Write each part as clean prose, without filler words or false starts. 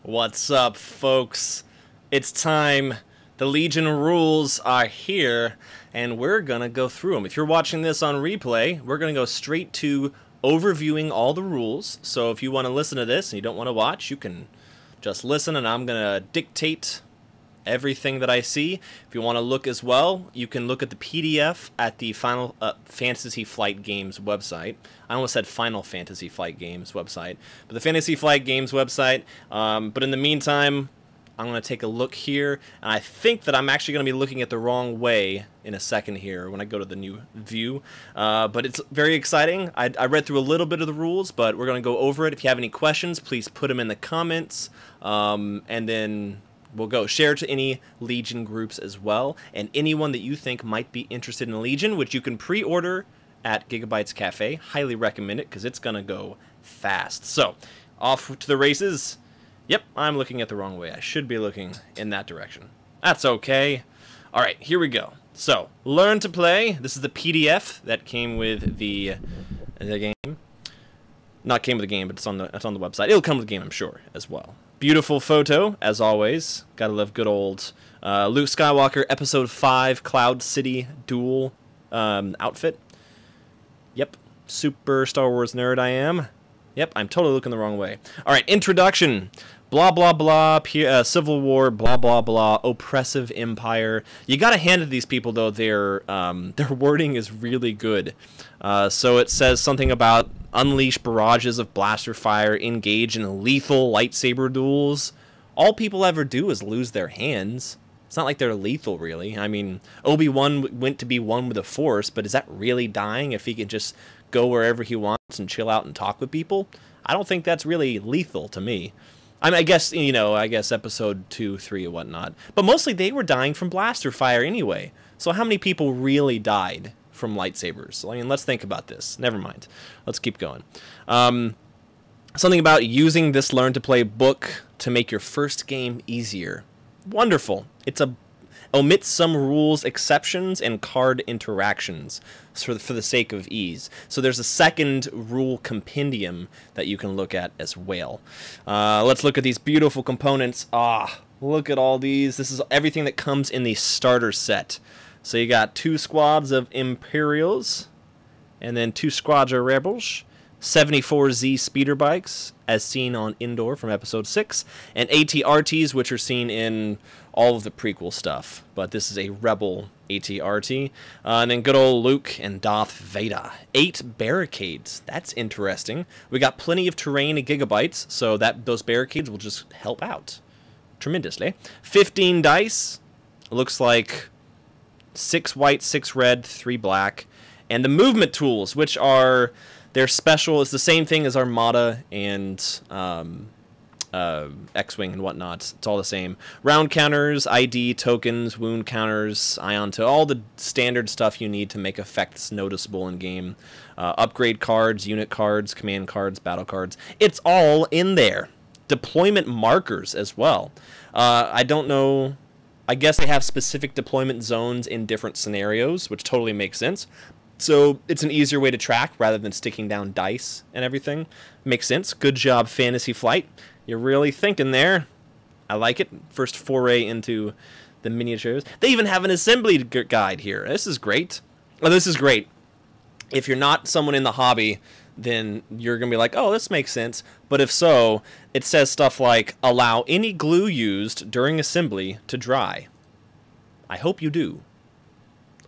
What's up, folks? It's time. The Legion rules are here, and we're gonna go through them. If you're watching this on replay, we're gonna go straight to overviewing all the rules. So if you want to listen to this and you don't want to watch, you can just listen, and I'm gonna dictate everything that I see. If you want to look as well, you can look at the PDF at the Final Fantasy Flight Games website. I almost said Final Fantasy Flight Games website, but the Fantasy Flight Games website. But in the meantime, I'm going to take a look here, and I think that I'm actually going to be looking at the wrong way in a second here when I go to the new view. But it's very exciting. I read through a little bit of the rules, but we're going to go over it. If you have any questions, please put them in the comments, and then we'll go share to any Legion groups as well, and anyone that you think might be interested in Legion, which you can pre-order at Giga-Bites Cafe. Highly recommend it because it's going to go fast. So, off to the races. Yep, I'm looking at the wrong way. I should be looking in that direction. That's okay. All right, here we go. So, learn to play. This is the PDF that came with the game. Not came with the game, but it's on the website. It'll come with the game, I'm sure, as well. Beautiful photo, as always. Gotta love good old Luke Skywalker Episode 5 Cloud City Duel outfit. Yep, super Star Wars nerd I am. Yep, I'm totally looking the wrong way. All right, introduction. Blah, blah, blah, Civil War, blah, blah, blah, oppressive empire. You gotta hand it to these people, though. Their wording is really good. So it says something about unleash barrages of blaster fire, engage in lethal lightsaber duels. All people ever do is lose their hands. It's not like they're lethal, really. I mean, Obi-Wan went to be one with the Force, but is that really dying if he can just go wherever he wants and chill out and talk with people? I don't think that's really lethal to me. I mean, I guess, you know, episode 2, 3, and whatnot. But mostly they were dying from blaster fire anyway. So how many people really died from lightsabers? I mean, let's think about this. Never mind. Let's keep going. Something about using this Learn to Play book to make your first game easier. Wonderful. It's omits some rules, exceptions, and card interactions for the sake of ease. So there's a second rule compendium that you can look at as well. Let's look at these beautiful components. Look at all these. This is everything that comes in the starter set. So you got 2 squads of Imperials, and then 2 squads of Rebels, 74Z speeder bikes, as seen on Indoor from Episode 6, and AT-RTs, which are seen in all of the prequel stuff. But this is a Rebel AT-RT. And then good old Luke and Darth Vader. 8 barricades. That's interesting. We got plenty of terrain at Giga-Bites, so those barricades will just help out tremendously. 15 dice. Looks like 6 white, 6 red, 3 black. And the movement tools, which are... they're special. It's the same thing as Armada and X-Wing and whatnot. It's all the same. Round counters, ID, tokens, wound counters, ion to all the standard stuff you need to make effects noticeable in game. Upgrade cards, unit cards, command cards, battle cards. It's all in there. Deployment markers as well. I don't know. I guess they have specific deployment zones in different scenarios, which totally makes sense. So it's an easier way to track rather than sticking down dice and everything. Makes sense. Good job, Fantasy Flight. You're really thinking there. I like it. First foray into the miniatures. They even have an assembly guide here. This is great. Oh, this is great. If you're not someone in the hobby, then you're going to be like, oh, this makes sense. But if so, it says stuff like, allow any glue used during assembly to dry. I hope you do.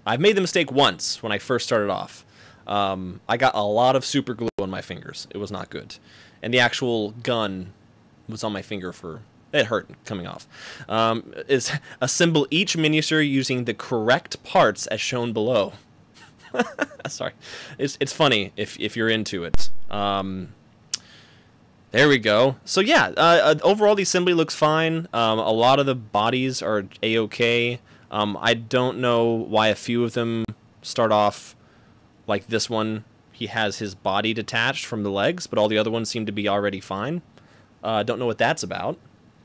I've made the mistake once when I first started off. I got a lot of super glue on my fingers. It was not good. And the actual gun was on my finger for... it hurt coming off. Is assemble each miniature using the correct parts as shown below. Sorry. It's funny if you're into it. There we go. So yeah, overall the assembly looks fine. A lot of the bodies are A-okay. I don't know why a few of them start off like this one. He has his body detached from the legs, but all the other ones seem to be already fine. Don't know what that's about,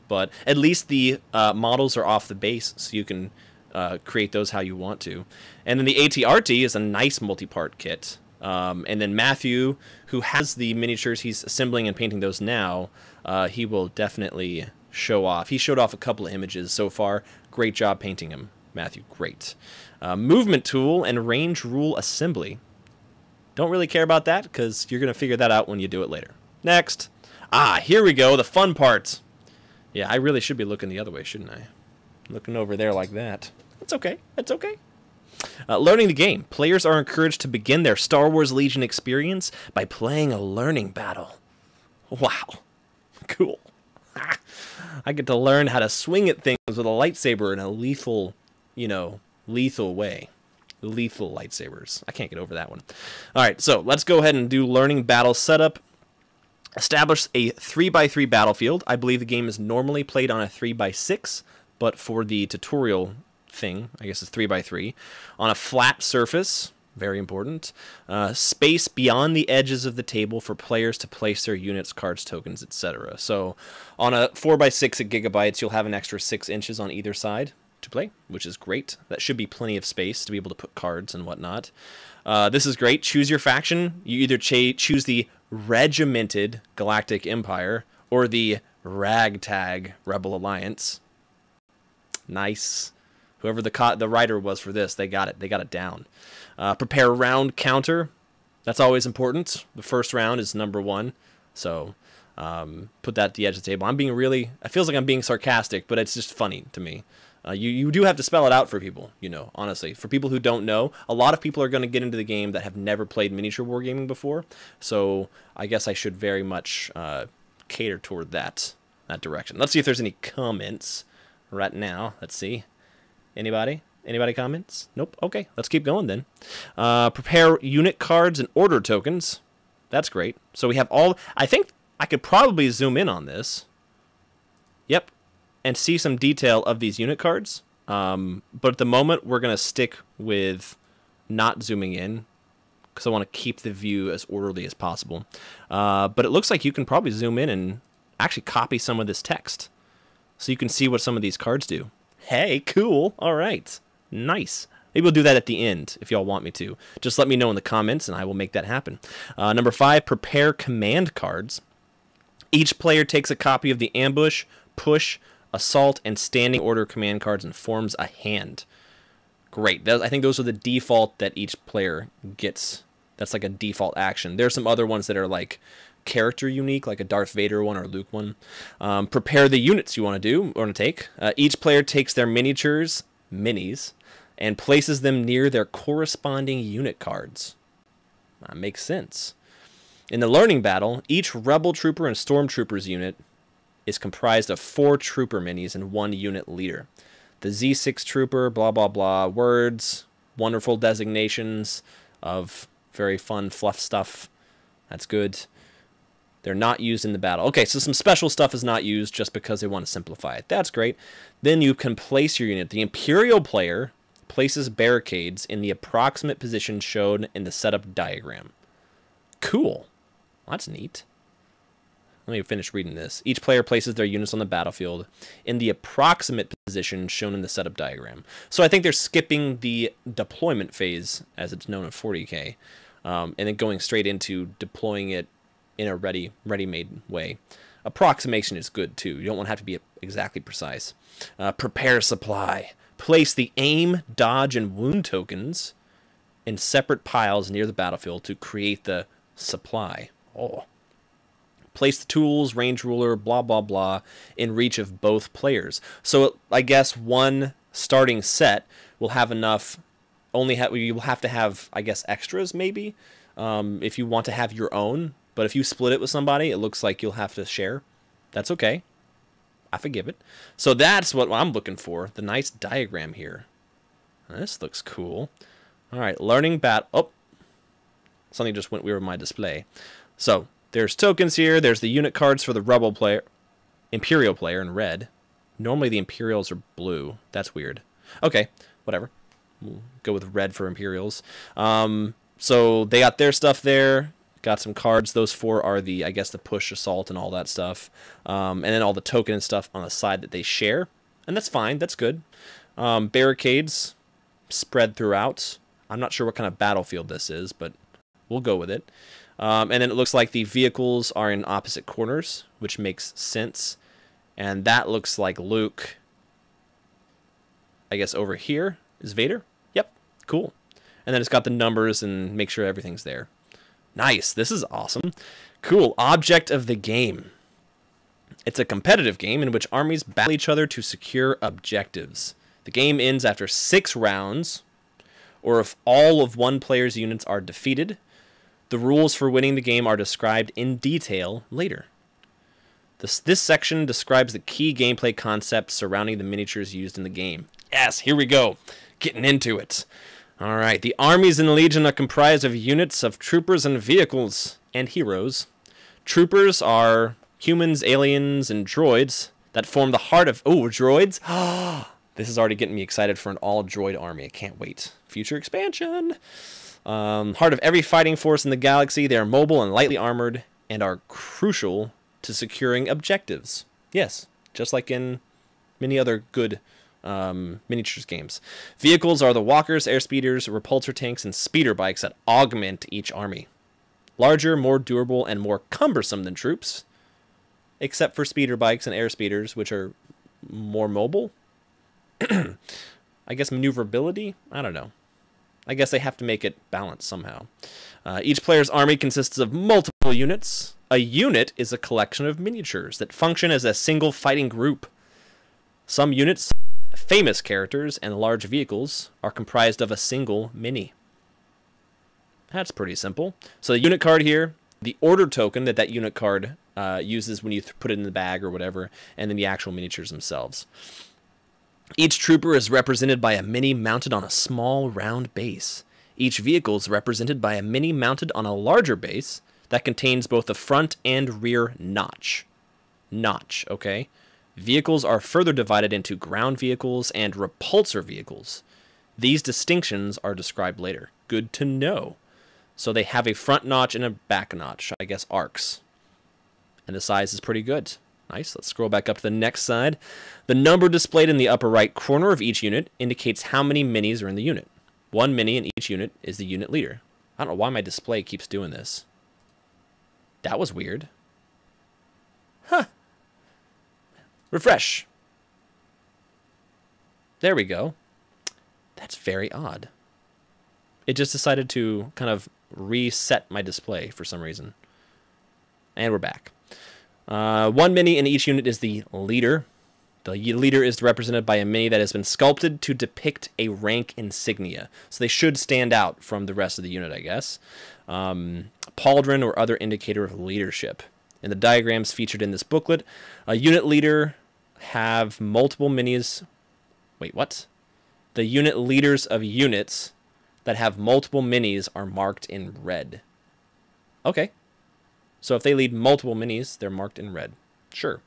but at least the models are off the base, so you can create those how you want to. And then the AT-RT is a nice multi-part kit. And then Matthew, who has the miniatures, he's assembling and painting those now. He will definitely show off. He showed off a couple of images so far. Great job painting him, Matthew. Great. Movement tool and range rule assembly. Don't really care about that because you're going to figure that out when you do it later. Next. Here we go. The fun part. Yeah, I really should be looking the other way, shouldn't I? Looking over there like that. That's okay. That's okay. Learning the game. Players are encouraged to begin their Star Wars Legion experience by playing a learning battle. Wow. Cool. I get to learn how to swing at things with a lightsaber in a lethal, lethal way. Lethal lightsabers. I can't get over that one. All right, so let's go ahead and do learning battle setup. Establish a 3x3 battlefield. I believe the game is normally played on a 3x6, but for the tutorial thing, I guess it's 3x3. On a flat surface, very important. Space beyond the edges of the table for players to place their units, cards, tokens, etc. So on a 4x6 at Giga-Bites, you'll have an extra 6 inches on either side to play, which is great. That should be plenty of space to be able to put cards and whatnot. This is great. Choose your faction. You either choose the Regimented Galactic Empire or the Ragtag Rebel Alliance. Nice. Whoever the writer was for this, they got it. They got it down. Prepare round counter. That's always important. The first round is number 1. So put that at the edge of the table. It feels like I'm being sarcastic, but it's just funny to me. You do have to spell it out for people, honestly. For people who don't know, a lot of people are going to get into the game that have never played miniature wargaming before. So I guess I should very much cater toward that direction. Let's see if there's any comments right now. Let's see. Anybody? Anybody comments? Nope. Okay, let's keep going then. Prepare unit cards and order tokens. That's great. So we have all... I think I could probably zoom in on this. Yep. And see some detail of these unit cards. But at the moment, we're going to stick with not zooming in because I want to keep the view as orderly as possible. But it looks like you can probably zoom in and actually copy some of this text so you can see what some of these cards do. Hey, cool. All right. Nice. Maybe we'll do that at the end if y'all want me to. Just let me know in the comments and I will make that happen. Number 5, prepare command cards. Each player takes a copy of the ambush, push, assault, and standing order command cards and forms a hand. Great. I think those are the default that each player gets. That's like a default action. There's some other ones that are like character unique, like a Darth Vader one or Luke one. Prepare the units you want to take. Each player takes their minis, and places them near their corresponding unit cards. That makes sense. In the learning battle, each Rebel Trooper and Stormtroopers unit is comprised of 4 Trooper minis and 1 unit leader. The Z6 Trooper, blah, blah, blah, words, wonderful designations of very fun fluff stuff. That's good. They're not used in the battle. Okay, so some special stuff is not used just because they want to simplify it. That's great. Then you can place your unit. The Imperial player places barricades in the approximate position shown in the setup diagram. Cool. That's neat. Let me finish reading this. Each player places their units on the battlefield in the approximate position shown in the setup diagram. So I think they're skipping the deployment phase, as it's known in 40K, and then going straight into deploying it in a ready-made way. Approximation is good, too. You don't want to have to be exactly precise. Prepare supply. Place the aim, dodge, and wound tokens in separate piles near the battlefield to create the supply. Oh. Place the tools, range ruler, blah, blah, blah, in reach of both players. So I guess one starting set will have enough, you will have to have, I guess, extras maybe, if you want to have your own. But if you split it with somebody, it looks like you'll have to share. That's okay. I forgive it. So that's what I'm looking for, the nice diagram here. This looks cool. All right, learning oh, something just went weird with my display. So there's tokens here. There's the unit cards for the Rebel player, Imperial player in red. Normally the Imperials are blue. That's weird. Okay, whatever. We'll go with red for Imperials. So they got their stuff there. Got some cards. Those 4 are the, I guess, the push, assault, and all that stuff. And then all the token and stuff on the side that they share. And that's fine. That's good. Barricades spread throughout. I'm not sure what kind of battlefield this is, but we'll go with it. And then it looks like the vehicles are in opposite corners, which makes sense. And that looks like Luke. I guess over here is Vader. Yep, cool. And then it's got the numbers and make sure everything's there. Nice, this is awesome. Cool, object of the game. It's a competitive game in which armies battle each other to secure objectives. The game ends after 6 rounds, or if all of one player's units are defeated. The rules for winning the game are described in detail later. This section describes the key gameplay concepts surrounding the miniatures used in the game. Yes, here we go. Getting into it. All right, the armies in the Legion are comprised of units of troopers and vehicles and heroes. Troopers are humans, aliens, and droids that form the heart of... Oh, droids? This is already getting me excited for an all-droid army. I can't wait. Future expansion. Heart of every fighting force in the galaxy. They are mobile and lightly armored and are crucial to securing objectives. Yes, just like in many other good miniatures games. Vehicles are the walkers, airspeeders, repulsor tanks, and speeder bikes that augment each army. Larger, more durable, and more cumbersome than troops, except for speeder bikes and airspeeders, which are more mobile. I guess maneuverability? I don't know. I guess they have to make it balanced somehow. Each player's army consists of multiple units. A unit is a collection of miniatures that function as a single fighting group. Some units, famous characters, and large vehicles are comprised of a single mini. That's pretty simple. So the unit card here, the order token that unit card uses when you put it in the bag or whatever, and then the actual miniatures themselves. Each trooper is represented by a mini mounted on a small round base. Each vehicle is represented by a mini mounted on a larger base that contains both the front and rear notch. Okay? Vehicles are further divided into ground vehicles and repulsor vehicles. These distinctions are described later. Good to know. So they have a front notch and a back notch, I guess arcs. And the size is pretty good. Nice. Let's scroll back up to the next side. The number displayed in the upper right corner of each unit indicates how many minis are in the unit. One mini in each unit is the unit leader. I don't know why my display keeps doing this. That was weird. Huh. Refresh. There we go. That's very odd. It just decided to kind of reset my display for some reason. And we're back. One mini in each unit is the leader. The leader is represented by a mini that has been sculpted to depict a rank insignia. So they should stand out from the rest of the unit, I guess. Pauldron or other indicator of leadership. In the diagrams featured in this booklet, a unit leader have multiple minis. Wait, what? The unit leaders of units that have multiple minis are marked in red. Okay. So if they lead multiple minis, they're marked in red. Sure.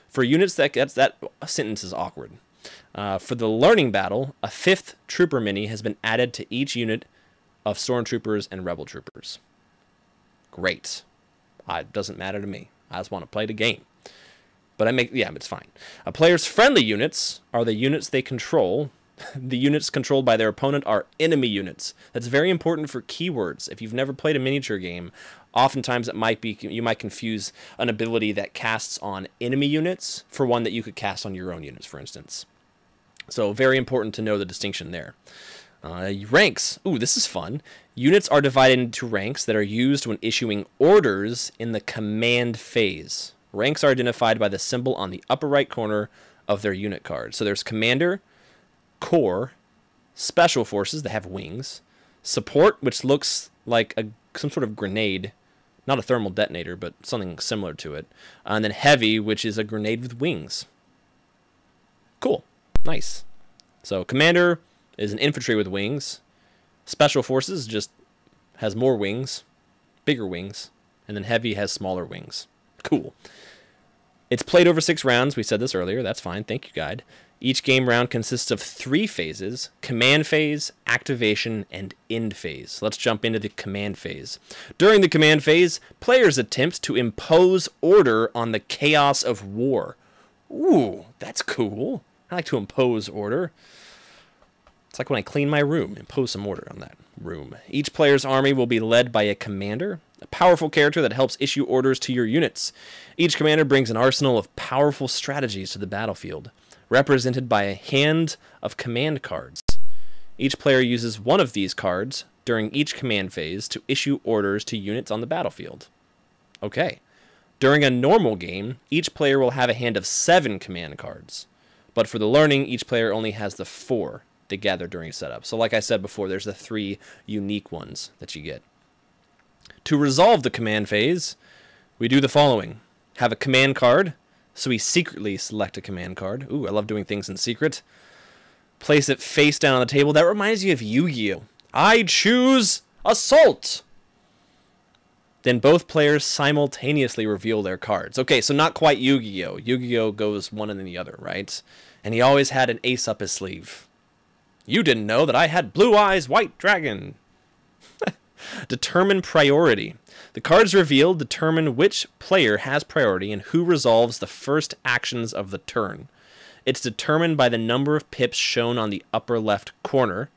For units, that sentence is awkward. For the learning battle, a 5th trooper mini has been added to each unit of stormtroopers and rebel troopers. Great. It doesn't matter to me. I just want to play the game. But it's fine. A player's friendly units are the units they control. The units controlled by their opponent are enemy units. That's very important for keywords. If you've never played a miniature game, oftentimes you might confuse an ability that casts on enemy units for one that you could cast on your own units, for instance. So very important to know the distinction there. Ranks. Ooh, this is fun. Units are divided into ranks that are used when issuing orders in the command phase. Ranks are identified by the symbol on the upper right corner of their unit card. So there's Commander, Corps, Special Forces that have wings, Support, which looks like some sort of grenade, not a thermal detonator, but something similar to it, and then Heavy, which is a grenade with wings. Cool. Nice. So Commander is an infantry with wings. Special Forces just has more wings, bigger wings, and then Heavy has smaller wings. Cool. It's played over 6 rounds. We said this earlier. That's fine. Thank you, guide. Each game round consists of 3 phases: command phase, activation, and end phase. Let's jump into the command phase. During the command phase, players attempt to impose order on the chaos of war. Ooh, that's cool. I like to impose order. It's like when I clean my room, impose some order on that. room. Each player's army will be led by a commander, a powerful character that helps issue orders to your units. Each commander brings an arsenal of powerful strategies to the battlefield, represented by a hand of command cards. Each player uses one of these cards during each command phase to issue orders to units on the battlefield. Okay. During a normal game, each player will have a hand of 7 command cards. But for the learning, each player only has the 4 they gather during setup. So like I said before, there's the 3 unique ones that you get. To resolve the command phase, we do the following. Have a command card, so we secretly select a command card. Ooh, I love doing things in secret. Place it face down on the table. That reminds you of Yu-Gi-Oh! I choose Assault! Then both players simultaneously reveal their cards. Okay, so not quite Yu-Gi-Oh! Yu-Gi-Oh! Goes one and then the other, right? And he always had an ace up his sleeve. You didn't know that I had Blue Eyes White Dragon. Determine priority. The cards revealed determine which player has priority and who resolves the first actions of the turn. It's determined by the number of pips shown on the upper left corner,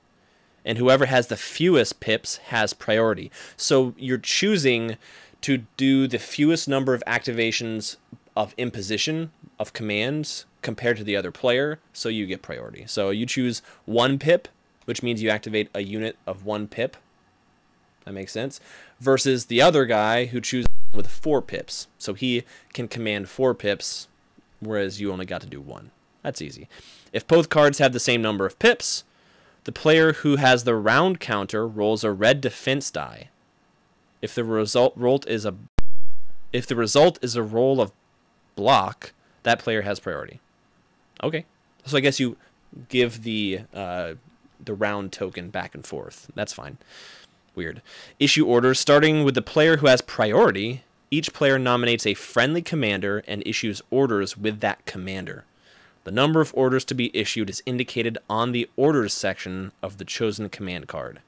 and whoever has the fewest pips has priority. So you're choosing to do the fewest number of activations of imposition of commands compared to the other player, so you get priority. So you choose 1 pip, which means you activate a unit of 1 pip. That makes sense. Versus the other guy who chooses with 4 pips. So he can command 4 pips, whereas you only got to do 1. That's easy. If both cards have the same number of pips, the player who has the round counter rolls a red defense die. If the result is a roll of block, that player has priority. Okay. So I guess you give the round token back and forth. That's fine. Weird. Issue orders. Starting with the player who has priority, each player nominates a friendly commander and issues orders with that commander. The number of orders to be issued is indicated on the orders section of the chosen command card.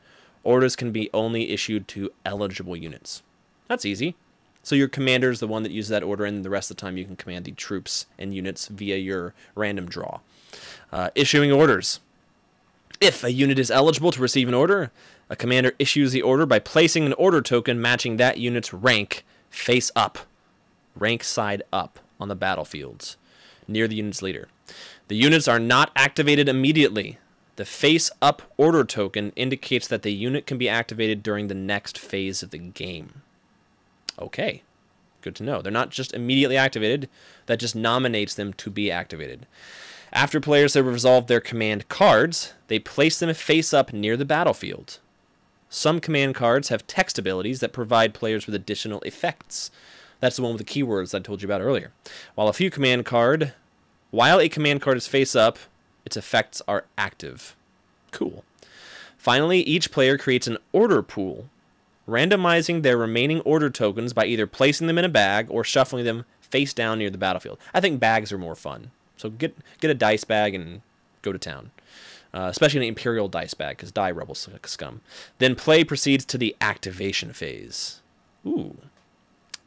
Orders can be only issued to eligible units. That's easy. So your commander is the one that uses that order, and the rest of the time you can command the troops and units via your random draw. Issuing orders. If a unit is eligible to receive an order, a commander issues the order by placing an order token matching that unit's rank face up, rank side up on the battlefields, near the unit's leader. The units are not activated immediately. The face-up order token indicates that the unit can be activated during the next phase of the game. Okay, good to know. They're not just immediately activated. That just nominates them to be activated. After players have resolved their command cards, they place them face-up near the battlefield. Some command cards have text abilities that provide players with additional effects. That's the one with the keywords I told you about earlier. While a command card is face up, its effects are active. Cool. Finally, each player creates an order pool, randomizing their remaining order tokens by either placing them in a bag or shuffling them face down near the battlefield. I think bags are more fun. So get a dice bag and go to town. Especially an Imperial dice bag, because die rebels scum. Then play proceeds to the activation phase. Ooh.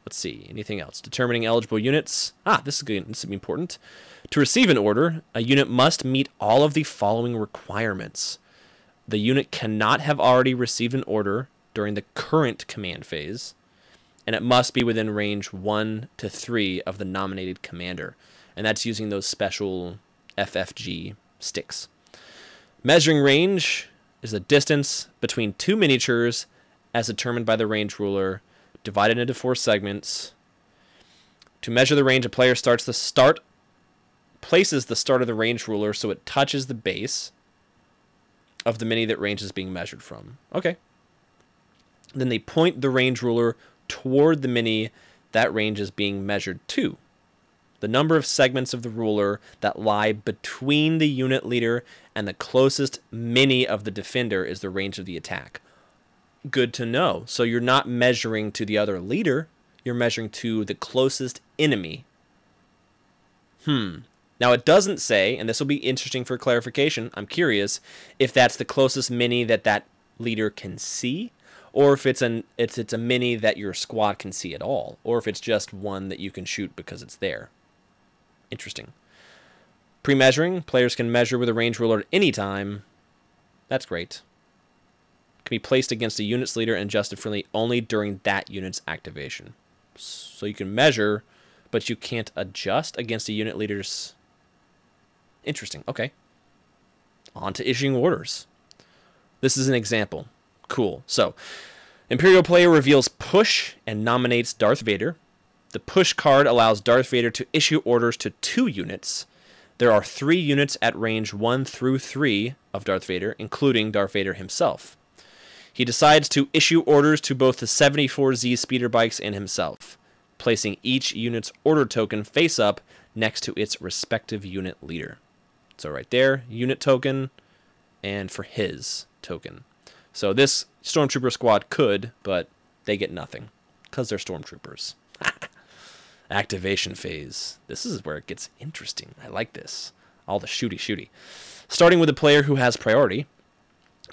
Let's see. Anything else? Determining eligible units. This is good. This is important. To receive an order, a unit must meet all of the following requirements. The unit cannot have already received an order during the current command phase, and it must be within range 1 to 3 of the nominated commander. And that's using those special FFG sticks. Measuring range is the distance between 2 miniatures as determined by the range ruler, divided into 4 segments. To measure the range, a player places the start of the range ruler so it touches the base of the mini that range is being measured from. Okay. Then they point the range ruler toward the mini that range is being measured to. The number of segments of the ruler that lie between the unit leader and the closest mini of the defender is the range of the attack. Good to know. So you're not measuring to the other leader, you're measuring to the closest enemy. Now it doesn't say, and this will be interesting for clarification, I'm curious, if that's the closest mini that leader can see, or if it's a mini that your squad can see at all, or if it's just one that you can shoot because it's there. Interesting. Pre-measuring, players can measure with a range ruler at any time. That's great. can be placed against a unit's leader and adjusted freely only during that unit's activation. So you can measure, but you can't adjust against a unit leader's... Interesting. Okay. On to issuing orders. This is an example. Cool. So, Imperial player reveals push and nominates Darth Vader. The push card allows Darth Vader to issue orders to 2 units. There are 3 units at range 1 through 3 of Darth Vader, including Darth Vader himself. He decides to issue orders to both the 74Z speeder bikes and himself, placing each unit's order token face up next to its respective unit leader. So right there, unit token, and for his token. So this Stormtrooper squad could, but they get nothing, because they're Stormtroopers. Activation phase. This is where it gets interesting. I like this. All the shooty. Starting with a player who has priority,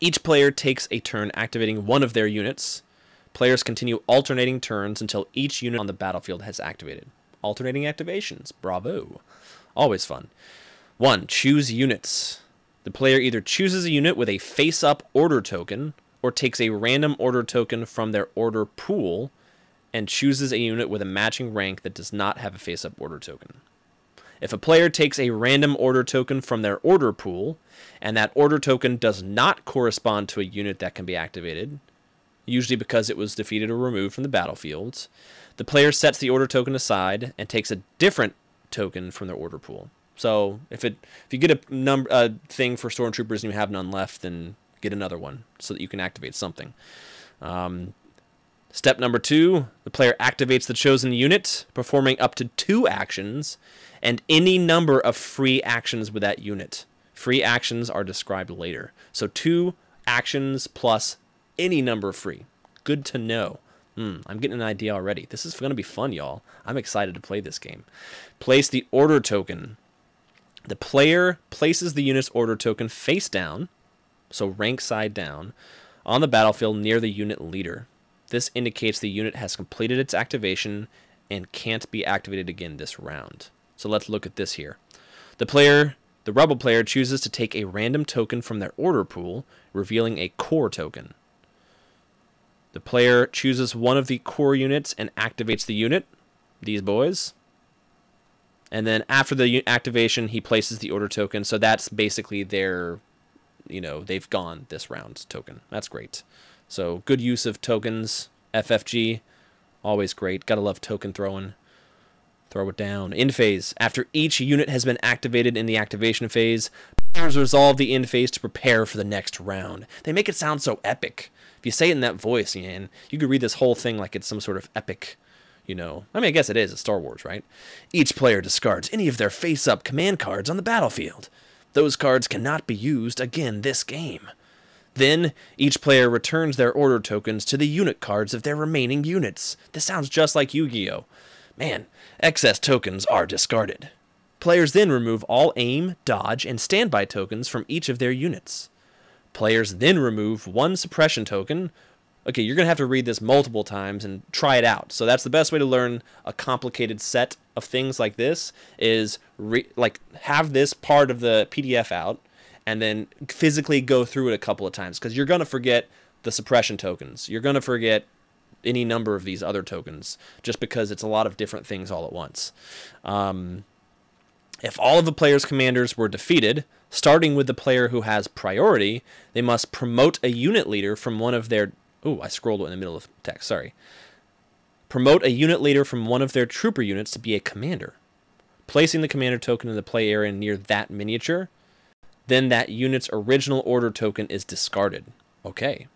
each player takes a turn activating one of their units. Players continue alternating turns until each unit on the battlefield has activated. Alternating activations. Bravo. Always fun. 1. Choose units. The player either chooses a unit with a face-up order token or takes a random order token from their order pool and chooses a unit with a matching rank that does not have a face-up order token. If a player takes a random order token from their order pool and that order token does not correspond to a unit that can be activated, usually because it was defeated or removed from the battlefield, the player sets the order token aside and takes a different token from their order pool. So if you get a thing for Stormtroopers and you have none left, then get another one so that you can activate something. Step number 2, the player activates the chosen unit, performing up to 2 actions and any number of free actions with that unit. Free actions are described later. So 2 actions plus any number of free. Good to know. I'm getting an idea already. This is going to be fun, y'all. I'm excited to play this game. Place the order token. The player places the unit's order token face down, so rank side down, on the battlefield near the unit leader. This indicates the unit has completed its activation and can't be activated again this round. So let's look at this here. The rebel player chooses to take a random token from their order pool, revealing a core token. The player chooses one of the core units and activates the unit, these boys. And then after the activation, he places the order token. So that's basically their, they've gone this round token. That's great. So good use of tokens. FFG, always great. Gotta love token throwing. Throw it down. End phase. After each unit has been activated in the activation phase, players resolve the end phase to prepare for the next round. They make it sound so epic. If you say it in that voice, man, you could read this whole thing like it's some sort of epic, I guess it is. It's Star Wars, right? Each player discards any of their face-up command cards on the battlefield. Those cards cannot be used again this game. Then, each player returns their order tokens to the unit cards of their remaining units. This sounds just like Yu-Gi-Oh! Man, excess tokens are discarded. Players then remove all aim, dodge, and standby tokens from each of their units. Players then remove 1 suppression token. Okay, you're going to have to read this multiple times and try it out. So that's the best way to learn a complicated set of things like this is have this part of the PDF out and then physically go through it a couple of times because you're going to forget the suppression tokens. You're going to forget any number of these other tokens just because it's a lot of different things all at once. If all of the player's commanders were defeated, starting with the player who has priority, they must promote a unit leader from one of their... Ooh, I scrolled in the middle of text, sorry. Promote a unit leader from one of their trooper units to be a commander. Placing the commander token in the play area near that miniature, then that unit's original order token is discarded. Okay.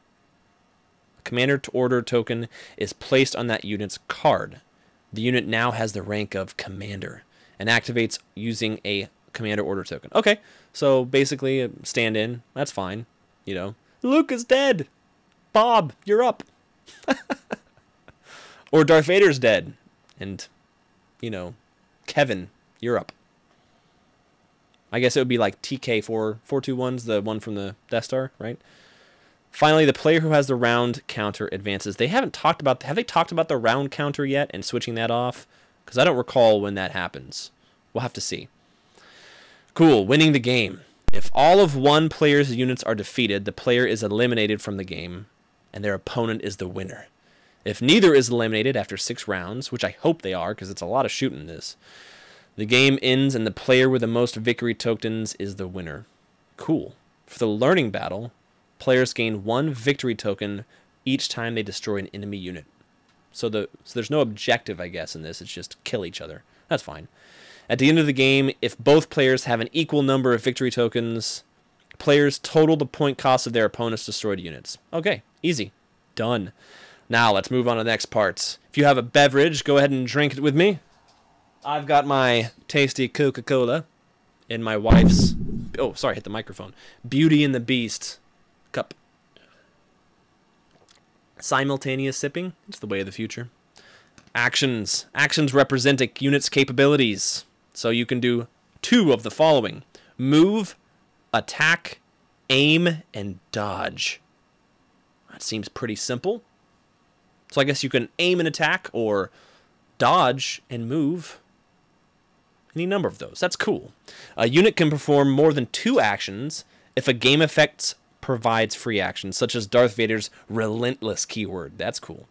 Commander order token is placed on that unit's card. The unit now has the rank of commander and activates using a commander order token. Okay, so basically stand in. That's fine. Luke is dead. Bob, you're up. Or Darth Vader's dead. And, Kevin, you're up. I guess it would be like TK421's the one from the Death Star, right? Finally, the player who has the round counter advances. Have they talked about the round counter yet and switching that off? Because I don't recall when that happens. We'll have to see. Cool, winning the game. If all of one player's units are defeated, the player is eliminated from the game, and their opponent is the winner. If neither is eliminated after 6 rounds, which I hope they are because it's a lot of shooting this, the game ends and the player with the most victory tokens is the winner. Cool. For the learning battle, players gain 1 victory token each time they destroy an enemy unit. So there's no objective, I guess, in this. It's just kill each other. That's fine. At the end of the game, if both players have an equal number of victory tokens, players total the point cost of their opponent's destroyed units. Okay, easy. Done. Now let's move on to the next parts. If you have a beverage, go ahead and drink it with me. I've got my tasty Coca-Cola in my wife's... Oh, sorry, hit the microphone. Beauty and the Beast cup. Simultaneous sipping. It's the way of the future. Actions. Actions represent a unit's capabilities. So you can do 2 of the following. Move, attack, aim, and dodge. That seems pretty simple. So I guess you can aim and attack or dodge and move. Any number of those. That's cool. A unit can perform more than 2 actions if a game effect provides free actions, such as Darth Vader's relentless keyword. That's cool.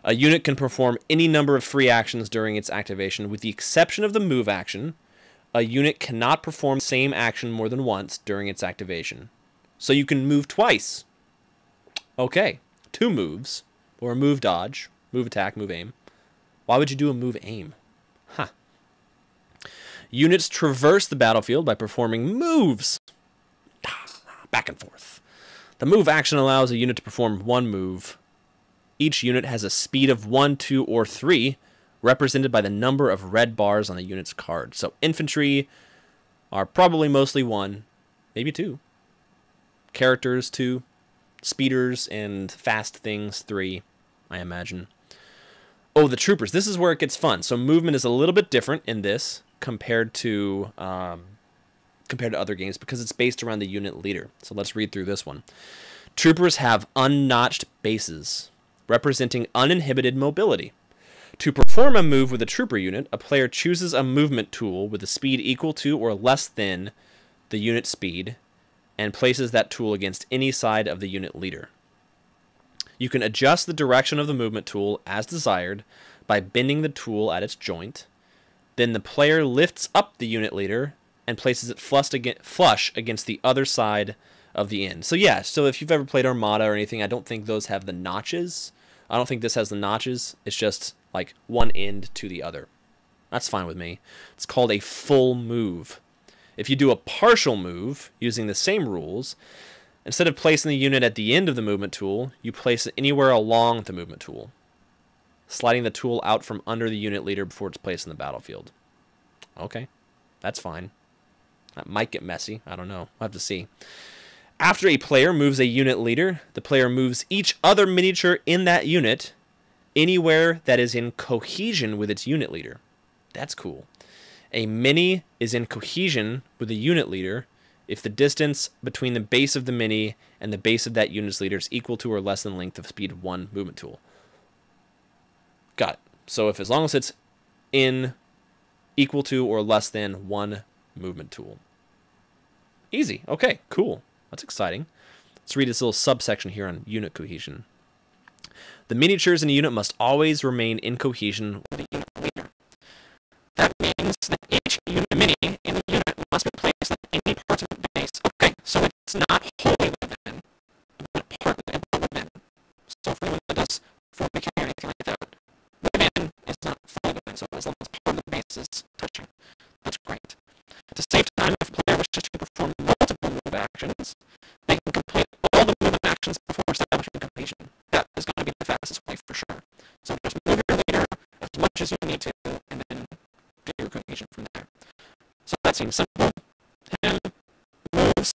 A unit can perform any number of free actions during its activation, with the exception of the move action. A unit cannot perform the same action more than once during its activation. So you can move twice. Okay, 2 moves, or a move dodge, move attack, move aim. Why would you do a move aim? Huh. Units traverse the battlefield by performing moves. Back and forth. The move action allows a unit to perform 1 move. Each unit has a speed of 1, 2, or 3, represented by the number of red bars on the unit's card. So infantry are probably mostly 1, maybe 2. Characters 2. Speeders and fast things 3, I imagine. Oh, the troopers. This is where it gets fun. So movement is a little bit different in this compared to other games because it's based around the unit leader. So let's read through this one. Troopers have unnotched bases, representing uninhibited mobility. To perform a move with a trooper unit, a player chooses a movement tool with a speed equal to or less than the unit speed and places that tool against any side of the unit leader. You can adjust the direction of the movement tool as desired by bending the tool at its joint. Then the player lifts up the unit leader and places it flush against the other side of the end. So yeah, so if you've ever played Armada or anything, I don't think those have the notches. I don't think this has the notches. It's just like one end to the other. That's fine with me. It's called a full move. If you do a partial move using the same rules, instead of placing the unit at the end of the movement tool, you place it anywhere along the movement tool, sliding the tool out from under the unit leader before it's placed in the battlefield. Okay, that's fine. That might get messy. I don't know. We'll have to see. After a player moves a unit leader, the player moves each other miniature in that unit anywhere that is in cohesion with its unit leader. That's cool. A mini is in cohesion with the unit leader if the distance between the base of the mini and the base of that unit's leader is equal to or less than the length of speed of 1 movement tool. Got it. So if as long as it's in equal to or less than 1 movement tool. Easy. Okay, cool. That's exciting. Let's read this little subsection here on unit cohesion. The miniatures in a unit must always remain in cohesion with the unit leader. That means that each unit mini in the unit must be placed in any parts of the base. Okay, so it's not wholly within, but partly within. So for anyone that does 4PK or anything like that, within is not fully within, so as long as part of the base is touching. That's great. At the same time, if a player wishes to perform multiple move actions, they can complete all the movement actions before establishing cohesion. That is going to be the fastest way for sure. So just move your leader as much as you need to, and then get your cohesion from there. So that seems simple. Him moves,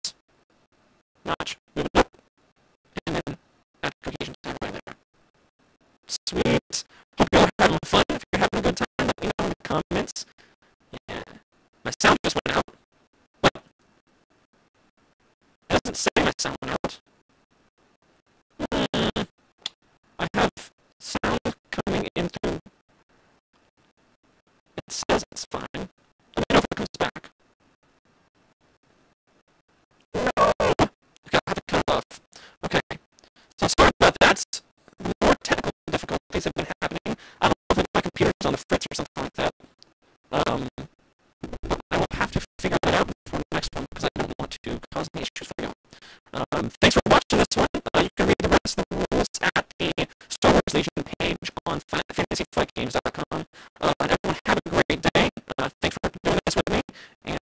notch, move it up, and then add cohesion time right there. Sweet. Hope you're all having fun. If you're having a good time, let me know in the comments. Yeah. My sound just went out. What? It doesn't say my sound went out. I have sound coming in through. It says it's fine. Let me know if it comes back. that's more technical difficulties have been happening. I don't know if my computer's on the fritz or something like that. But I will have to figure that out before the next one because I don't want to cause any issues for you. Thanks for watching this one. You can read the rest of the rules at the Star Wars Legion page on fantasyflightgames.com. And everyone have a great day. Thanks for doing this with me. And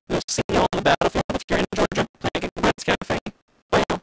we'll see you all on the battlefield if you're in Georgia playing Giga-Bites Cafe. Bye now.